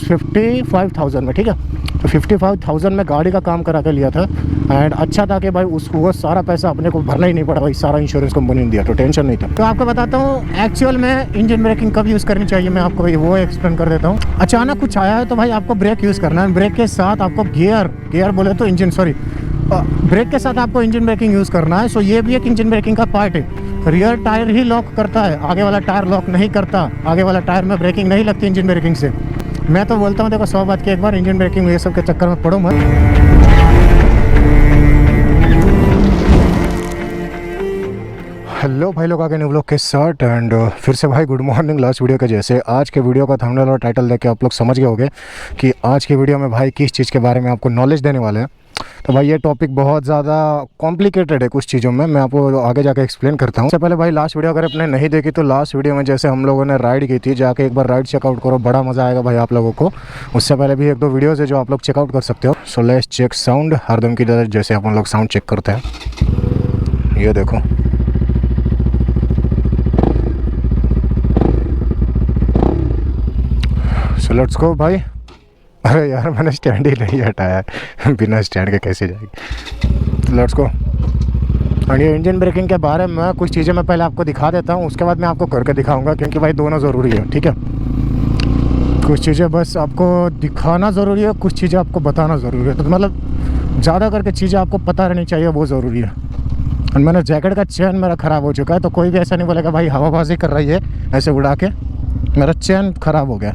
55,000 में, ठीक है। तो 55,000 में गाड़ी का काम करा के लिया था। एंड अच्छा था कि भाई उसको वो सारा पैसा अपने को भरना ही नहीं पड़ा भाई, सारा इंश्योरेंस कंपनी ने दिया, तो टेंशन नहीं था। तो आपको बताता हूँ एक्चुअल में इंजन ब्रेकिंग कब यूज़ करनी चाहिए, मैं आपको वो एक्सप्लेन कर देता हूँ। अचानक कुछ आया है तो भाई आपको ब्रेक यूज़ करना है, ब्रेक के साथ आपको गियर बोले तो इंजन, सॉरी, ब्रेक के साथ आपको इंजन ब्रेकिंग यूज़ करना है। सो ये भी एक इंजन ब्रेकिंग का पार्ट है। रियर टायर ही लॉक करता है, आगे वाला टायर लॉक नहीं करता, आगे वाला टायर में ब्रेकिंग नहीं लगती इंजन ब्रेकिंग से। मैं तो बोलता हूँ देखो 100 बात की एक बार इंजन ब्रेकिंग ये सब के चक्कर में पड़ो मत। हेलो भाई लोग, आगे न्यू ब्लॉग के साथ एंड फिर से भाई गुड मॉर्निंग। लास्ट वीडियो के जैसे आज के वीडियो का थंबनेल और टाइटल देख के आप लोग समझ गए होंगे कि आज की वीडियो में भाई किस चीज़ के बारे में आपको नॉलेज देने वाले हैं। तो भाई ये टॉपिक बहुत ज़्यादा कॉम्प्लिकेटेड है कुछ चीज़ों में, मैं आपको आगे जाके एक्सप्लेन करता हूँ। उससे पहले भाई लास्ट वीडियो अगर आपने नहीं देखी तो लास्ट वीडियो में जैसे हम लोगों ने राइड की थी, जाके एक बार राइड चेकआउट करो, बड़ा मज़ा आएगा भाई आप लोगों को। उससे पहले भी 1-2 वीडियोज़ है जो आप लोग चेकआउट कर सकते हो। सो लेट्स चेक साउंड हरदम की तरह जैसे अपन लोग साउंड चेक करते हैं। ये देखो, सो लेट्स गो भाई। अरे यार मैंने स्टैंड ही नहीं हटाया, बिना स्टैंड के कैसे जाएगी। Let's go. और ये इंजन ब्रेकिंग के बारे में कुछ चीज़ें मैं पहले आपको दिखा देता हूँ, उसके बाद मैं आपको करके दिखाऊंगा, क्योंकि भाई दोनों ज़रूरी है, ठीक है। कुछ चीज़ें बस आपको दिखाना ज़रूरी है, कुछ चीज़ें आपको बताना ज़रूरी है। तो मतलब ज़्यादा करके चीज़ें आपको पता रहनी चाहिए, वो ज़रूरी है। और मैंने जैकेट का चेन मेरा ख़राब हो चुका है, तो कोई भी ऐसा नहीं बोलेगा भाई हवाबाजी कर रही है ऐसे उड़ा के। मेरा चेन ख़राब हो गया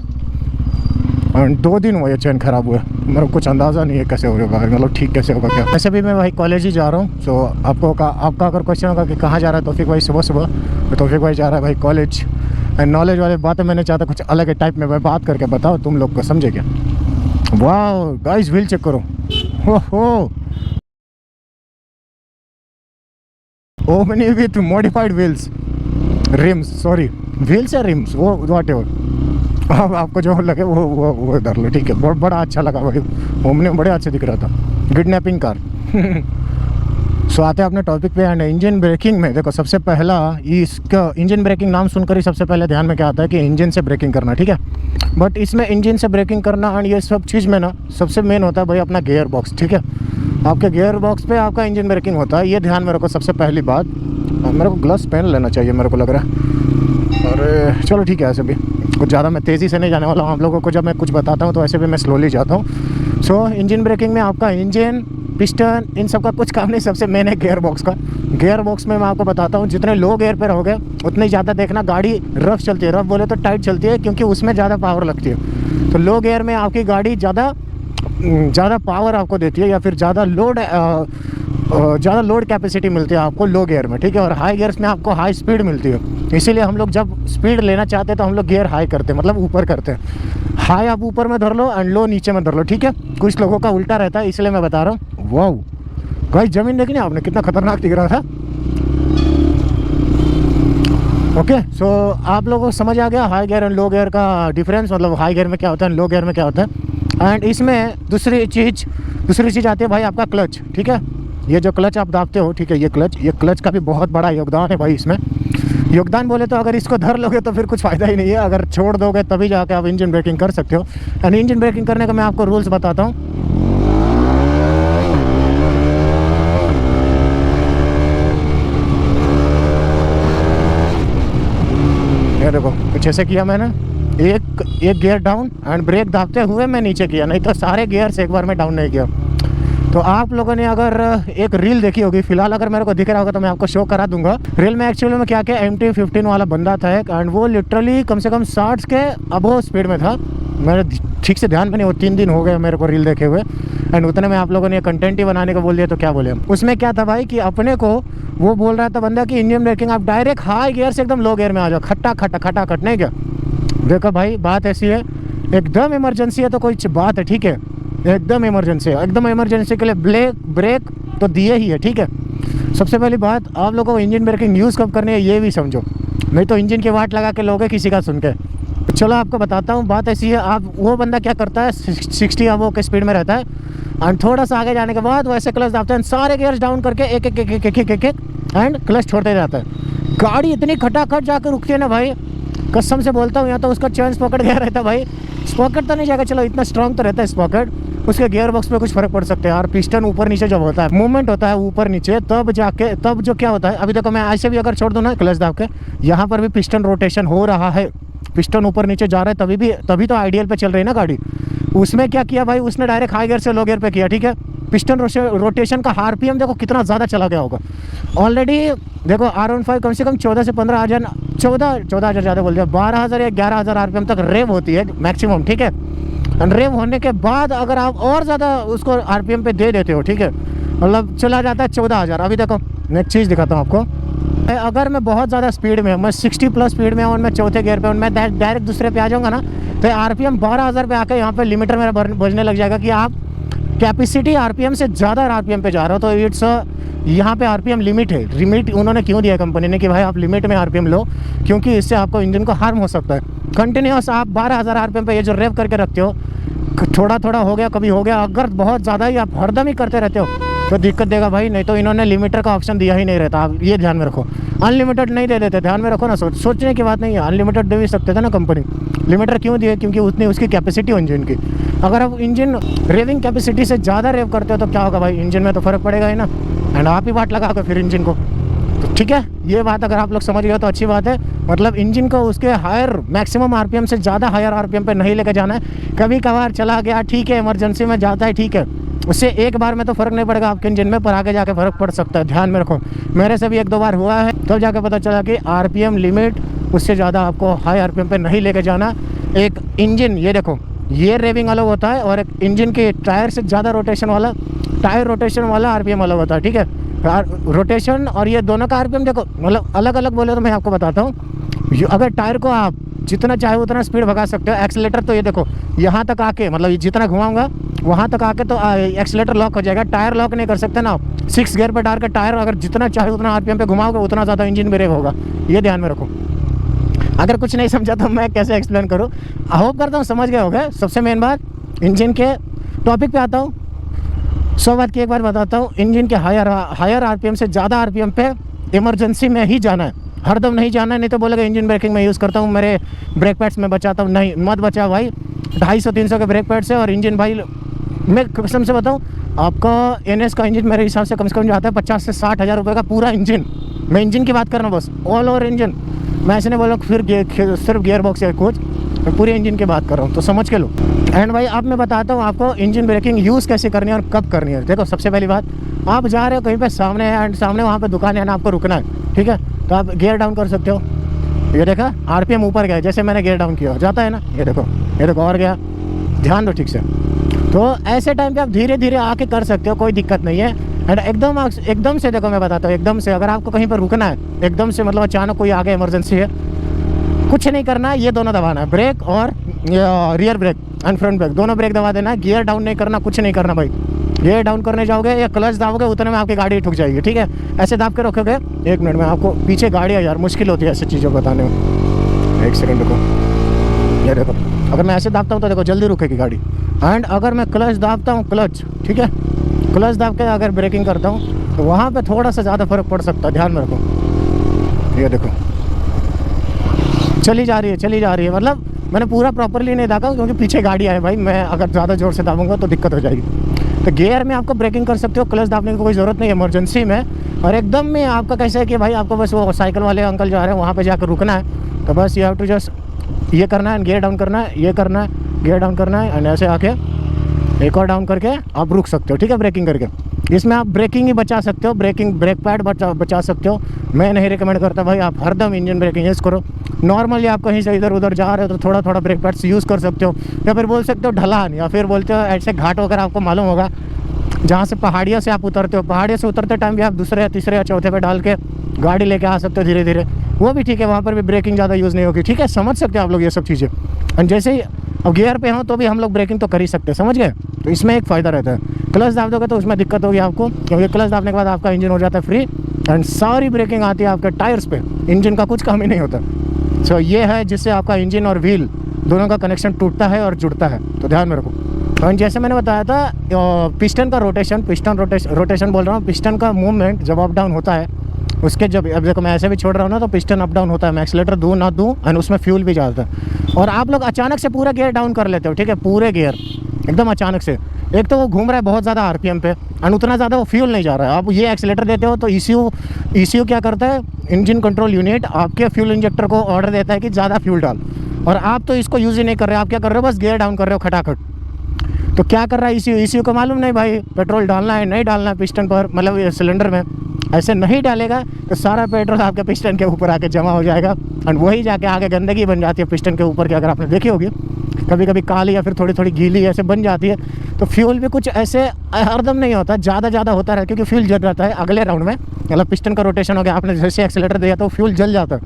और 2 दिन हुए चैन ख़राब हुआ। मेरे को कुछ अंदाज़ा नहीं है कैसे होगा, मतलब ठीक कैसे होगा क्या। वैसे भी मैं भाई कॉलेज ही जा रहा हूँ। सो आपका अगर क्वेश्चन होगा कि कहाँ जा रहा है तौफीक भाई सुबह सुबह, तो तौफीक भाई जा रहा है भाई कॉलेज। एंड नॉलेज वाली बातें मैंने चाहता कुछ अलग ही टाइप में भाई बात करके बताओ तुम लोग को, समझे क्या। वाह गाइस, व्हील चेक करो, हो omni with modified wheels, RIMS, sorry wheels या रिम्स, वो व्हाट एवर अब आपको जो लगे वो डर लो, ठीक है। बहुत बड़ा अच्छा लगा भाई, ओमनी बड़े अच्छे दिख रहा था, किडनैपिंग कार। सो आते हैं अपने टॉपिक पे। एंड इंजन ब्रेकिंग में देखो, सबसे पहला इसका इंजन ब्रेकिंग नाम सुनकर ही सबसे पहले ध्यान में क्या आता है कि इंजन से ब्रेकिंग करना, ठीक है। बट इसमें इंजन से ब्रेकिंग करना एंड ये सब चीज़ में ना सबसे मेन होता है भाई अपना गियर बॉक्स, ठीक है। आपके गियर बॉक्स पे आपका इंजन ब्रेकिंग होता है, ये ध्यान मेरे को सबसे पहली बात। मेरे को ग्लव्स पहन लेना चाहिए मेरे को लग रहा है। अरे चलो ठीक है, ऐसे भी कुछ ज़्यादा मैं तेज़ी से नहीं जाने वाला हूँ। आप लोगों को जब मैं कुछ बताता हूँ तो ऐसे भी मैं स्लोली जाता हूँ। सो इंजन ब्रेकिंग में आपका इंजन, पिस्टन, इन सब का कुछ काम नहीं, सबसे मेन है गियर बॉक्स का। गियर बॉक्स में मैं आपको बताता हूँ, जितने लो गियर पे रहोगे उतनी ज़्यादा देखना गाड़ी रफ चलती है। रफ बोले तो टाइट चलती है, क्योंकि उसमें ज़्यादा पावर लगती है। तो लो गियर में आपकी गाड़ी ज़्यादा पावर आपको देती है, या फिर ज़्यादा लोड कैपेसिटी मिलती है आपको लो गियर में, ठीक है। और हाई गियर्स में आपको हाई स्पीड मिलती है। इसीलिए हम लोग जब स्पीड लेना चाहते हैं तो हम लोग गियर हाई करते हैं, मतलब ऊपर करते हैं। हाई आप ऊपर में धर लो एंड लो नीचे में धर लो, ठीक है। कुछ लोगों का उल्टा रहता है, इसलिए मैं बता रहा हूँ। वाह भाई, ज़मीन देखी ना आपने, कितना खतरनाक दिख रहा था। ओके, सो आप लोगों को समझ आ गया high gear and low gear का डिफरेंस, मतलब हाई गियर में क्या होता है, लो गियर में क्या होता है। एंड इसमें दूसरी चीज़ आती है भाई आपका क्लच, ठीक है। ये जो क्लच आप दाबते हो, ठीक है, ये क्लच का भी बहुत बड़ा योगदान है भाई इसमें। योगदान बोले तो अगर इसको धर लोगे तो फिर कुछ फ़ायदा ही नहीं है, अगर छोड़ दोगे तभी जाके आप इंजन ब्रेकिंग कर सकते हो। एंड इंजन ब्रेकिंग करने का मैं आपको रूल्स बताता हूँ। ये देखो कुछ ऐसे किया मैंने, एक गियर डाउन एंड ब्रेक दाबते हुए मैं नीचे किया, नहीं तो सारे गियर से एक बार में डाउन नहीं किया। तो आप लोगों ने अगर एक रील देखी होगी, फिलहाल अगर मेरे को दिख रहा होगा तो मैं आपको शो करा दूंगा। रील में एक्चुअली में क्या MT-15 वाला बंदा था एक, एंड वो लिटरली कम से कम 60 के अबो स्पीड में था। मेरे ठीक से ध्यान में नहीं, वो 3 दिन हो गए मेरे को रील देखे हुए। एंड उतने में आप लोगों ने कंटेंट ही बनाने को बोल दिया, तो क्या बोले। उसमें क्या था भाई कि अपने को वो बोल रहा था बंदा कि इंजन ब्रेकिंग आप डायरेक्ट हाई गियर से एकदम लो गियर में आ जाओ, खटाखट नहीं क्या। देखो भाई बात ऐसी है, एकदम इमरजेंसी है तो कोई बात है, ठीक है। एकदम इमरजेंसी है, एकदम इमरजेंसी के लिए ब्रेक तो दिए ही है, ठीक है। सबसे पहली बात, आप लोगों को इंजन ब्रेकिंग यूज़ कब करनी है ये भी समझो, नहीं तो इंजन की वाट लगा के लोगे किसी का सुन के। चलो आपको बताता हूँ, बात ऐसी है। आप वो बंदा क्या करता है, 60 अबो के स्पीड में रहता है एंड थोड़ा सा आगे जाने के बाद वो ऐसे क्लच दाबता है, सारे गियर्स डाउन करके एक एंड क्लच छोड़ते जाता है। गाड़ी इतनी खटाखट जाकर रुकती है ना भाई, कसम से बोलता हूँ, यहाँ तो उसका चैन स्पॉकेट गया रहता भाई। स्पॉकेट तो नहीं जाएगा, चलो इतना स्ट्रांग तो रहता है स्पॉकेट, उसके गियर बॉक्स पे कुछ फर्क पड़ सकता है यार। पिस्टन ऊपर नीचे जब होता है, मूवमेंट होता है ऊपर नीचे, तब जाके तब जो क्या होता है, अभी देखो मैं ऐसे भी अगर छोड़ दूँ ना क्लच दाब के, यहाँ पर भी पिस्टन रोटेशन हो रहा है, पिस्टन ऊपर नीचे जा रहा है, तभी तो आइडियल पे चल रही है ना गाड़ी। उसमें क्या किया भाई, उसने डायरेक्ट हाई गियर से लो गियर पे किया, ठीक है। पिस्टन रोटेशन का आरपीएम देखो कितना ज़्यादा चला गया होगा ऑलरेडी। देखो R15 कम से कम 14 से 15,000, 14,000 ज़्यादा बोल दिया, 12,000 या 11,000 आरपीएम तक रेव होती है मैक्सिमम, ठीक है। रेव होने के बाद अगर आप और ज़्यादा उसको आरपीएम पे दे देते हो, ठीक है, मतलब चला जाता है 14,000। अभी देखो मैं एक चीज़ दिखाता हूँ आपको, अगर मैं बहुत ज़्यादा स्पीड में, मैं 60 प्लस स्पीड में हूँ, मैं चौथे गियर पे हूँ, मैं डायरेक्ट दूसरे पे आ जाऊँगा ना, तो आरपीएम 12,000 पे आके यहाँ पे लिमिटर मेरा बजने लग जाएगा कि आप कैपेसिटी आरपीएम से ज़्यादा आरपीएम पे जा रहे हो। तो इट्स यहाँ पे आरपीएम लिमिट है। लिमिट उन्होंने क्यों दिया कंपनी ने कि भाई आप लिमिट में आरपीएम लो, क्योंकि इससे आपको इंजन को हार्म हो सकता है। कंटिन्यूस आप 12,000 आरपीएम पे ये जो रेव करके रखते हो, थोड़ा थोड़ा हो गया कभी हो गया, अगर बहुत ज़्यादा ही आप हरदम ही करते रहते हो तो दिक्कत देगा भाई। नहीं तो इन्होंने लिमिटर का ऑप्शन दिया ही नहीं रहता, आप ये ध्यान में रखो। अनलिमिटेड नहीं दे देते, ध्यान में रखो ना, सोचने की बात नहीं है। अनलिमिटेड दे भी सकते थे ना कंपनी, लिमिटर क्यों दिए, क्योंकि उतनी उसकी कैपेसिटी हो इंजन की। अगर आप इंजन रेविंग कैपेसिटी से ज़्यादा रेव करते हो तो क्या होगा भाई, इंजन में तो फ़र्क पड़ेगा ही ना, एंड आप ही वाट लगाओगे फिर इंजन को। तो ठीक है, ये बात अगर आप लोग समझ गए तो अच्छी बात है। मतलब इंजन को उसके हायर मैक्सिमम आरपीएम से ज़्यादा हायर आरपीएम पे नहीं लेके जाना है। कभी कभार चला गया ठीक है, इमरजेंसी में जाता है ठीक है, उससे एक बार में तो फ़र्क नहीं पड़ेगा आपके इंजन में, पर आगे जाके फ़र्क पड़ सकता है, ध्यान में रखो। मेरे से भी 1-2 बार हुआ है, तब जाके पता चला कि आरपीएम लिमिट उससे ज़्यादा आपको हाई आरपीएम पे नहीं लेके जाना। एक इंजन, ये देखो, ये रेविंग अलग होता है, और एक इंजन के टायर से ज़्यादा रोटेशन वाला, टायर रोटेशन वाला आरपीएम अलग होता है, ठीक है। रोटेशन और ये दोनों का आरपीएम देखो, मतलब अलग अलग बोले तो मैं आपको बताता हूँ। अगर टायर को आप जितना चाहे उतना स्पीड भगा सकते हो, एक्सीलेटर तो ये देखो यहाँ तक आके, मतलब जितना घुमाऊंगा वहाँ तक आके तो एक्सीलेटर लॉक हो जाएगा, टायर लॉक नहीं कर सकते ना आप। 6 गियर पे डाल के टायर अगर जितना चाहे उतना आरपीएम पे घुमाओगे उतना ज़्यादा इंजन में रेव होगा, ये ध्यान में रखो। अगर कुछ नहीं समझा तो मैं कैसे एक्सप्लेन करूँ, होप करता हूँ समझ गए होगे। सबसे मेन बात इंजन के टॉपिक पे आता हूँ। 100 बात की एक बार बताता हूँ, इंजन के हायर आरपीएम से ज़्यादा आरपीएम पे इमरजेंसी में ही जाना है, हरदम नहीं जाना है। नहीं तो बोलेगा इंजन ब्रेकिंग में यूज़ करता हूँ, मेरे ब्रेक पैड्स में बचाता हूँ, नहीं मत बचा भाई। 250-300 के ब्रेक पैड से और इंजन भाई, मैं कसम से बताऊँ आपका NS का इंजन मेरे हिसाब से कम जाता है 50 से 60 हज़ार रुपये का पूरा इंजन। मैं इंजन की बात कर रहा हूँ बस, ऑल ओवर इंजन, मैं ऐसे नहीं बोल रहा हूँ फिर सिर्फ गियर बॉक्स या कुछ, मैं पूरे इंजन की बात कर रहा हूँ, तो समझ के लो। एंड भाई अब मैं बताता हूँ आपको इंजन ब्रेकिंग यूज़ कैसे करनी है और कब करनी है। देखो सबसे पहली बात, आप जा रहे हो कहीं पे सामने है, एंड सामने वहाँ पे दुकान है ना, आपको रुकना है, ठीक है, तो आप गियर डाउन कर सकते हो। ये देखा आरपीएम ऊपर गया, जैसे मैंने गियर डाउन किया जाता है ना, ये देखो और गया, ध्यान दो ठीक से। तो ऐसे टाइम पे आप धीरे धीरे आके कर सकते हो, कोई दिक्कत नहीं है। एंड एकदम से देखो मैं बताता हूँ, एकदम से अगर आपको कहीं पर रुकना है, एकदम से मतलब अचानक कोई आगे इमरजेंसी है, कुछ नहीं करना है, ये दोनों दबाना है, ब्रेक और rear brake and front brake, दोनों ब्रेक दबा देना है। गियर डाउन नहीं करना, कुछ नहीं करना भाई। गियर डाउन करने जाओगे या क्लच दाबोगे उतने में आपकी गाड़ी ठुक जाएगी, ठीक है। ऐसे दाब के रखोगे, 1 मिनट में आपको पीछे गाड़ी है यार, मुश्किल होती है ऐसी चीज़ों को बताने में। 1 सेकंड रुको, ये देखो, अगर मैं ऐसे दाबता हूँ तो देखो जल्दी रुकेगी गाड़ी। एंड अगर मैं क्लच दाबता हूँ, क्लच, ठीक है, क्लच दाब के अगर ब्रेकिंग करता हूँ तो वहाँ पे थोड़ा सा ज़्यादा फर्क पड़ सकता है, ध्यान में रखो। ये देखो चली जा रही है, मतलब मैंने पूरा प्रॉपरली नहीं दाबा क्योंकि पीछे गाड़ी है भाई, मैं अगर ज़्यादा ज़ोर से दाबूंगा तो दिक्कत हो जाएगी। तो गियर में आपको ब्रेकिंग कर सकते हो, क्लच दाबने की कोई ज़रूरत नहीं है इमरजेंसी में। और एकदम में आपका कैसे है कि भाई आपको बस वो साइकिल वाले अंकल जा रहे हैं वहाँ पे जाकर रुकना है, तो बस यू हैव टू जस्ट ये करना है, गियर डाउन करना है, ये करना है, गियर डाउन करना है, एंड ऐसे आके एक और डाउन करके आप रुक सकते हो, ठीक है, ब्रेकिंग करके। इसमें आप ब्रेकिंग ही बचा सकते हो, ब्रेक पैड बचा सकते हो। मैं नहीं रिकमेंड करता भाई आप हरदम इंजन ब्रेकिंग यूज़ करो। नॉर्मली आप कहीं से इधर उधर जा रहे हो तो थोड़ा थोड़ा ब्रेक पैड्स यूज़ कर सकते हो, या फिर बोल सकते हो ढलान, या फिर बोलते हो ऐसे घाट वगैरह आपको मालूम होगा जहाँ से पहाड़ियों से आप उतरते हो, पहाड़ियों से उतरते टाइम भी आप दूसरे या तीसरे या चौथे पे डाल के गाड़ी लेके आ सकते हो धीरे धीरे, वो भी ठीक है, वहाँ पर भी ब्रेकिंग ज़्यादा यूज़ नहीं होगी, ठीक है, समझ सकते हो आप लोग ये सब चीज़ें। और जैसे ही अब गियर पे हो तो भी हम लोग ब्रेकिंग तो कर ही सकते हैं, समझ गए। तो इसमें एक फ़ायदा रहता है, क्लच दाब दोगे तो उसमें दिक्कत होगी आपको, क्योंकि क्लच दाबने के बाद आपका इंजन हो जाता है फ्री, एंड सारी ब्रेकिंग आती है आपके टायर्स पे, इंजन का कुछ काम ही नहीं होता। सो ये है जिससे आपका इंजन और व्हील दोनों का कनेक्शन टूटता है और जुड़ता है, तो ध्यान में रखो। और जैसे मैंने बताया था पिस्टन का रोटेशन बोल रहा हूँ, पिस्टन का मूवमेंट जब अप डाउन होता है उसके जब अब देखो मैं ऐसे भी छोड़ रहा हूँ ना तो पिस्टन अप डाउन होता है, मैं एक्सीलेटर दूँ ना दूँ एंड उसमें फ्यूल भी जाता है। और आप लोग अचानक से पूरा गियर डाउन कर लेते हो, ठीक है, पूरे गियर एकदम अचानक से। एक तो वो घूम रहा है बहुत ज़्यादा आरपीएम पे एंड उतना ज़्यादा वो फ्यूल नहीं जा रहा है। आप ये एक्सीलेटर देते हो तो ईसीयू क्या करता है, इंजन कंट्रोल यूनिट आपके फ्यूल इंजेक्टर को ऑर्डर देता है कि ज़्यादा फ्यूल डाल, और आप तो इसको यूज़ ही नहीं कर रहे हो। आप क्या कर रहे हो, बस गियर डाउन कर रहे हो खटाखट। तो क्या कर रहा है ईसीयू को मालूम नहीं भाई पेट्रोल डालना है नहीं डालना है पिस्टन पर, मतलब सिलेंडर में। ऐसे नहीं डालेगा तो सारा पेट्रोल आपके पिस्टन के ऊपर आके जमा हो जाएगा एंड वही जाके आगे गंदगी बन जाती है पिस्टन के ऊपर की। अगर आपने देखी होगी कभी कभी काली या फिर थोड़ी थोड़ी गीली ऐसे बन जाती है। तो फ्यूल भी कुछ ऐसे हरदम नहीं होता, ज़्यादा होता है क्योंकि फ्यूल जल जाता है अगले राउंड में। मतलब पिस्टन का रोटेशन हो गया, आपने जैसे एक्सीलेटर दिया तो फ्यूल जल जाता है,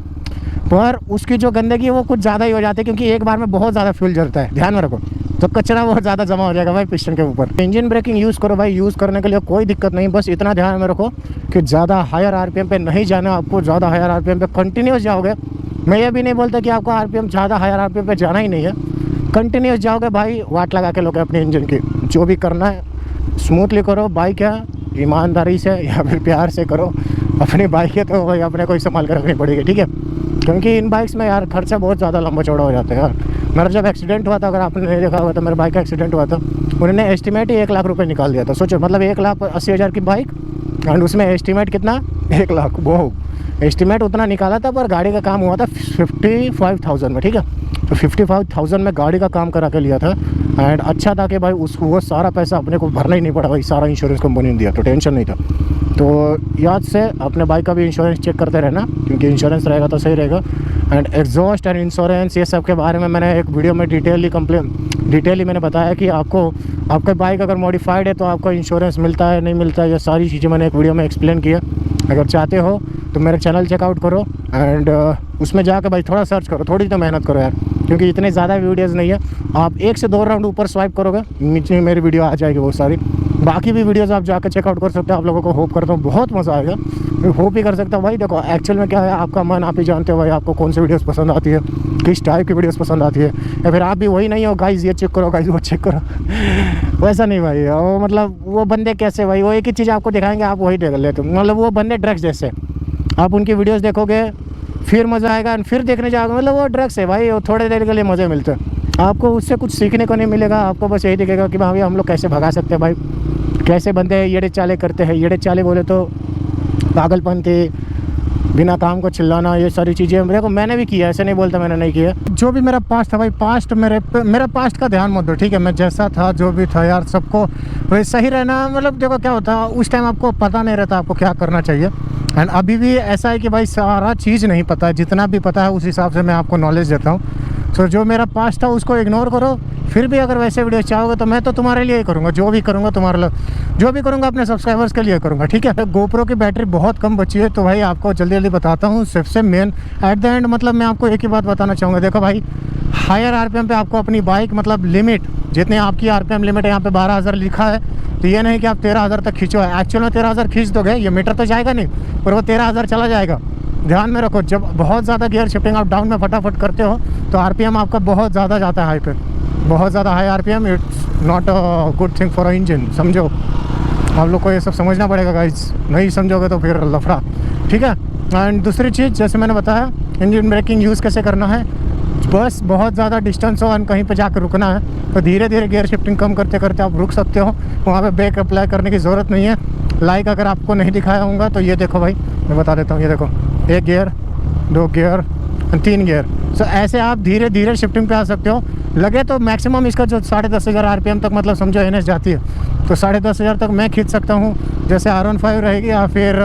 पर उसकी जो गंदगी है वो कुछ ज़्यादा ही हो जाती है क्योंकि एक बार में बहुत ज़्यादा फ्यूल जलता है, ध्यान में रखो। तो कचरा बहुत ज़्यादा जमा हो जाएगा भाई पिस्टन के ऊपर। इंजन ब्रेकिंग यूज़ करो भाई, यूज़ करने के लिए कोई दिक्कत नहीं, बस इतना ध्यान में रखो कि ज़्यादा हायर आरपीएम पे नहीं जाना आपको। ज़्यादा हायर आरपीएम पे कंटिन्यूस जाओगे, मैं ये भी नहीं बोलता कि आपको आरपीएम ज़्यादा हायर आरपीएम पे जाना ही नहीं है, कंटिन्यूस जाओगे भाई वाट लगा के लोगे अपने इंजन की। जो भी करना है स्मूथली करो, बाइक है ईमानदारी से या फिर प्यार से करो। अपनी बाइक है तो भाई अपने को ही संभाल कर रखनी पड़ेगी, ठीक है, क्योंकि इन बाइक्स में यार खर्चा बहुत ज़्यादा लंबा चौड़ा हो जाता है यार। मेरा जब एक्सीडेंट हुआ था, अगर आपने नहीं देखा हुआ तो मेरे बाइक का एक्सीडेंट हुआ था, उन्होंने एस्टिमेट ही 1 लाख रुपए निकाल दिया था। सोचो, मतलब 1,80,000 की बाइक एंड उसमें एस्टिमेट कितना, 1 लाख। वो एस्टिमेट उतना निकाला था पर गाड़ी का काम हुआ था 55,000 में, ठीक है। तो 55,000 में गाड़ी का काम करा के लिया था एंड अच्छा था कि भाई उसको वो सारा पैसा अपने को भरना ही नहीं पड़ा भाई, सारा इंश्योरेंस कंपनी ने दिया तो टेंशन नहीं था। तो याद से अपने बाइक का भी इंश्योरेंस चेक करते रहना, क्योंकि इंश्योरेंस रहेगा तो सही रहेगा। एंड एग्जॉस्ट एंड इंश्योरेंस ये सब के बारे में मैंने एक वीडियो में डिटेली मैंने बताया कि आपको आपका बाइक अगर मॉडिफाइड है तो आपको इंश्योरेंस मिलता है नहीं मिलता है, ये सारी चीज़ें मैंने एक वीडियो में एक्सप्लेन किया। अगर चाहते हो तो मेरे चैनल चेकआउट करो एंड उसमें जाकर भाई थोड़ा सर्च करो, थोड़ी तो मेहनत करो यार, क्योंकि इतने ज़्यादा वीडियोज़ नहीं है। आप 1 से 2 राउंड ऊपर स्वाइप करोगे नीचे मेरी वीडियो आ जाएगी वो सारी। बाकी भी वीडियोज़ आप जाकर चेकआउट कर सकते हो। आप लोगों को होप करता हूँ बहुत मज़ा आएगा, मैं होप ही कर सकता हूँ भाई। देखो एक्चुअल में क्या है, आपका मन आप ही जानते हो भाई, आपको कौन सी वीडियोस पसंद आती है, किस टाइप की वीडियोस पसंद आती है, या फिर आप भी वही नहीं हो गाइस ये चेक करो गाइस वो चेक करो वैसा नहीं भाई। वो मतलब वो बंदे कैसे भाई, वो एक ही चीज़ आपको दिखाएंगे आप वही देख लेते हो। मतलब वो बंदे ड्रग्स जैसे, आप उनकी वीडियोज़ देखोगे फिर मज़ा आएगा एंड फिर देखने जाओगे, मतलब वो ड्रग्स है भाई, वो थोड़े देर के लिए मज़े मिलते हैं, आपको उससे कुछ सीखने को नहीं मिलेगा। आपको बस यही दिखेगा कि भाई हम लोग कैसे भगा सकते हैं भाई, कैसे बंदे येड़े चाले करते हैं। येड़े चाले बोले तो पागलपन थे, बिना काम को चिल्लाना, ये सारी चीज़ें देखो मैंने भी किया, ऐसे नहीं बोलता मैंने नहीं किया। जो भी मेरा पास्ट था भाई, पास्ट मेरा पास्ट का ध्यान मत दो, ठीक है। मैं जैसा था जो भी था यार, सबको वैसा ही रहना। मतलब देखो क्या होता है उस टाइम आपको पता नहीं रहता आपको क्या करना चाहिए, एंड अभी भी ऐसा है कि भाई सारा चीज़ नहीं पता है, जितना भी पता है उस हिसाब से मैं आपको नॉलेज देता हूँ। तो जो मेरा पास्ट था उसको इग्नोर करो। फिर भी अगर वैसे वीडियो चाहोगे तो मैं तो तुम्हारे लिए ही करूँगा, जो भी करूँगा तुम्हारे लिए, जो भी करूँगा अपने सब्सक्राइबर्स के लिए करूँगा, ठीक है। गोप्रो की बैटरी बहुत कम बची है तो भाई आपको जल्दी जल्दी बताता हूँ। सबसे मेन एट द एंड मतलब मैं आपको एक ही बात बताना चाहूँगा, देखो भाई हायर आरपीएम पे आपको अपनी बाइक मतलब लिमिट जितने आपकी आरपीएम लिमिट है, यहाँ पे 12,000 लिखा है, तो ये नहीं कि आप 13,000 तक खींचो। एक्चुअल में 13,000 खींच दोगे, ये मीटर तो जाएगा नहीं पर वो 13,000 चला जाएगा। ध्यान में रखो, जब बहुत ज़्यादा गियर शिफ्टिंग आप डाउन में फटाफट करते हो तो आरपीएम आपका बहुत ज़्यादा जाता है हाई पे, बहुत ज़्यादा high RPM it's not a good thing for a engine, समझो। आप लोग को ये सब समझना पड़ेगा गाइस, नहीं समझोगे तो फिर लफड़ा, ठीक है। एंड दूसरी चीज़ जैसे मैंने बताया इंजन ब्रेकिंग यूज़ कैसे करना है, बस बहुत ज़्यादा डिस्टेंस हो और कहीं पे जाकर रुकना है तो धीरे धीरे गियर शिफ्टिंग कम करते करते आप रुक सकते हो, वहाँ पे ब्रेक अप्लाई करने की ज़रूरत नहीं है। लाइक अगर आपको नहीं दिखाया होगा तो ये देखो भाई मैं बता देता हूँ, ये देखो 1 गियर 2 गियर 3 गियर। सो ऐसे आप धीरे धीरे शिफ्टिंग पे आ सकते हो। लगे तो मैक्सिमम इसका जो 10,500 आरपीएम तक मतलब समझो एनएस जाती है तो 10,500 तक मैं खींच सकता हूँ। जैसे R15 रहेगी या फिर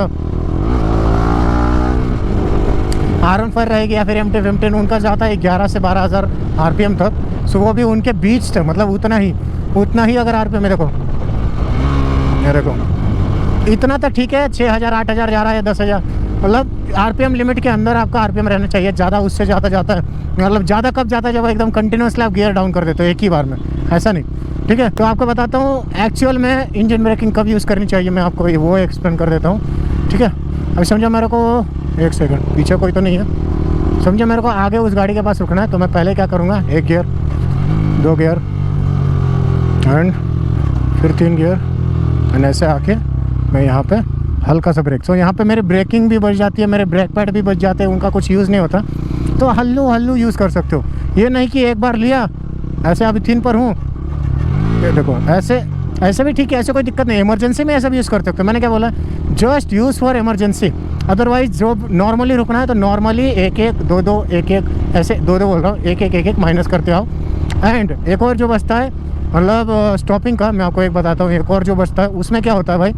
R15 रहेगी या फिर MT-15 उनका जाता है 11 से 12,000 आरपीएम तक। सो वो भी उनके बीच तक मतलब उतना ही अगर आरपीएम है, देखो ये देखो इतना तो ठीक है, 6,000 8,000 जा रहा है 10,000, मतलब आरपीएम लिमिट के अंदर आपका आरपीएम रहना चाहिए। ज़्यादा उससे ज़्यादा जाता है, मतलब ज़्यादा कब जाता है जब एकदम कंटिन्यूसली आप गियर डाउन कर देते हो एक ही बार में, ऐसा नहीं, ठीक है। तो आपको बताता हूँ एक्चुअल में इंजन ब्रेकिंग कब यूज़ करनी चाहिए, मैं आपको वो एक्सप्लेन कर देता हूँ, ठीक है। अभी समझो मेरे को 1 सेकंड, पीछे कोई तो नहीं है, समझो मेरे को आगे उस गाड़ी के पास रुकना है तो मैं पहले क्या करूँगा 1 गियर 2 गियर एंड फिर 3 गियर एंड ऐसे आके मैं यहाँ पे हल्का सा ब्रेक। सो यहाँ पे मेरी ब्रेकिंग भी बच जाती है, मेरे ब्रेक पैड भी बच जाते हैं, उनका कुछ यूज़ नहीं होता। तो हल्लू हल्लू यूज़ कर सकते हो। ये नहीं कि एक बार लिया, ऐसे अभी 3 पर हूँ, ये देखो ऐसे भी ठीक है, ऐसे कोई दिक्कत नहीं। इमरजेंसी में ऐसा भी यूज़ कर सकते हो। मैंने क्या बोला, just use for emergency. Otherwise जो नॉर्मली रुकना है तो नॉर्मली 1-1 2-2 1-1 ऐसे 2-2 बोल रहा हूँ, 1-1 1-1 माइनस करते आओ। एंड एक और जो बचता है मतलब स्टॉपिंग का, मैं आपको एक बताता हूँ। एक और जो बचता है उसमें क्या होता है भाई,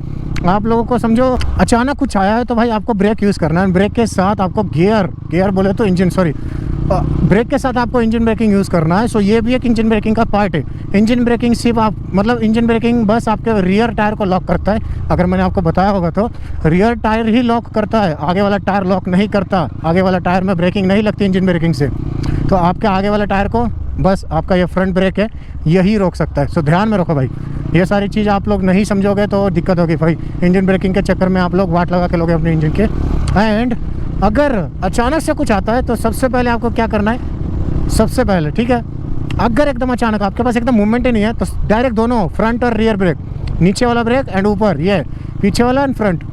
आप लोगों को समझो अचानक कुछ आया है तो भाई आपको ब्रेक यूज़ करना है। ब्रेक के साथ आपको गियर बोले तो इंजन, सॉरी ब्रेक के साथ आपको इंजन ब्रेकिंग यूज़ करना है। सो ये भी एक इंजन ब्रेकिंग का पार्ट है। इंजन ब्रेकिंग सिर्फ आप मतलब इंजन ब्रेकिंग बस आपके रियर टायर को लॉक करता है। अगर मैंने आपको बताया होगा तो रियर टायर ही लॉक करता है, आगे वाला टायर लॉक नहीं करता। आगे वाला टायर में ब्रेकिंग नहीं लगती इंजन ब्रेकिंग से। तो आपके आगे वाला टायर को बस आपका ये फ्रंट ब्रेक है, यही रोक सकता है। सो ध्यान में रखो भाई, ये सारी चीज़ आप लोग नहीं समझोगे तो दिक्कत होगी भाई। इंजन ब्रेकिंग के चक्कर में आप लोग वाट लगा के लोगे अपने इंजन के। एंड अगर अचानक से कुछ आता है तो सबसे पहले आपको क्या करना है, सबसे पहले ठीक है, अगर एकदम अचानक आपके पास एकदम मूवमेंट ही नहीं है तो डायरेक्ट दोनों फ्रंट और रियर ब्रेक, नीचे वाला ब्रेक एंड ऊपर ये पीछे वाला एंड फ्रंट,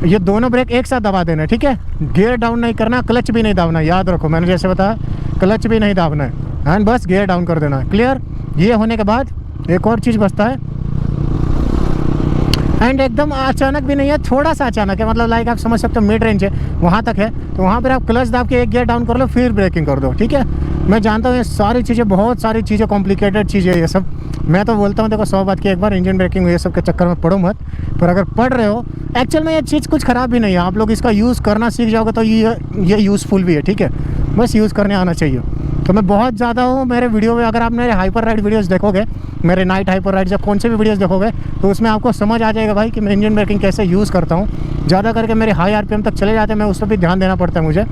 ये दोनों ब्रेक एक साथ दबा देना है। ठीक है, गियर डाउन नहीं करना, क्लच भी नहीं दाबना है। याद रखो मैंने जैसे बताया, क्लच भी नहीं दाबना है एंड बस गियर डाउन कर देना है। क्लियर। ये होने के बाद एक और चीज़ बचता है, एंड एकदम अचानक भी नहीं है, थोड़ा सा अचानक है, मतलब लाइक आप समझ सकते हो मिड रेंज है, वहाँ तक है। तो वहाँ पर आप क्लच दाब के एक गियर डाउन कर लो, फिर ब्रेकिंग कर दो। ठीक है, मैं जानता हूँ ये सारी चीज़ें, बहुत सारी चीज़ें, कॉम्प्लिकेटेड चीज़ें ये सब। मैं तो बोलता हूँ देखो 100 बात की एक बार इंजन ब्रेकिंग ये सब के चक्कर में पढ़ो मत। पर अगर पढ़ रहे हो, एक्चुअल में ये चीज़ कुछ ख़राब भी नहीं है। आप लोग इसका यूज़ करना सीख जाओगे तो ये यूज़फुल भी है। ठीक है, बस यूज़ करने आना चाहिए। तो मैं बहुत ज़्यादा हूँ मेरे वीडियो में, अगर आप मेरे हाइपर राइड वीडियोस देखोगे, मेरे नाइट हाइपर राइड या कौन से भी वीडियोस देखोगे तो उसमें आपको समझ आ जाएगा भाई कि मैं इंजन ब्रेकिंग कैसे यूज़ करता हूँ। ज़्यादा करके मेरे हाई आरपीएम तक चले जाते हैं, मैं उस पर भी ध्यान देना पड़ता है मुझे,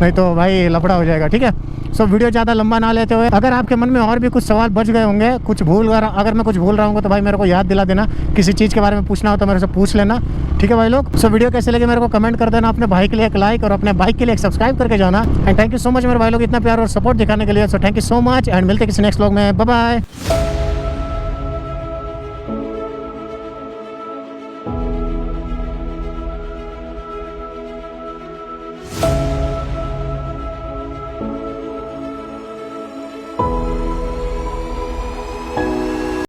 नहीं तो भाई लफड़ा हो जाएगा। ठीक है, सो वीडियो ज़्यादा लंबा ना लेते हुए, अगर आपके मन में और भी कुछ सवाल बच गए होंगे, कुछ अगर मैं कुछ भूल रहा हूँ तो भाई मेरे को याद दिला देना। किसी चीज़ के बारे में पूछना हो तो मेरे से पूछ लेना। ठीक है भाई लोग, सो वीडियो कैसे लगे मेरे को कमेंट कर देना। अपने भाई के लिए एक लाइक और अपने बाइक के लिए एक सब्सक्राइब करके जाना। And thank you so much मेरे भाई लोग इतना प्यार और सपोर्ट दिखाने के लिए। So thank you so much and मिलते किसी नेक्स्ट व्लॉग में। Bye bye.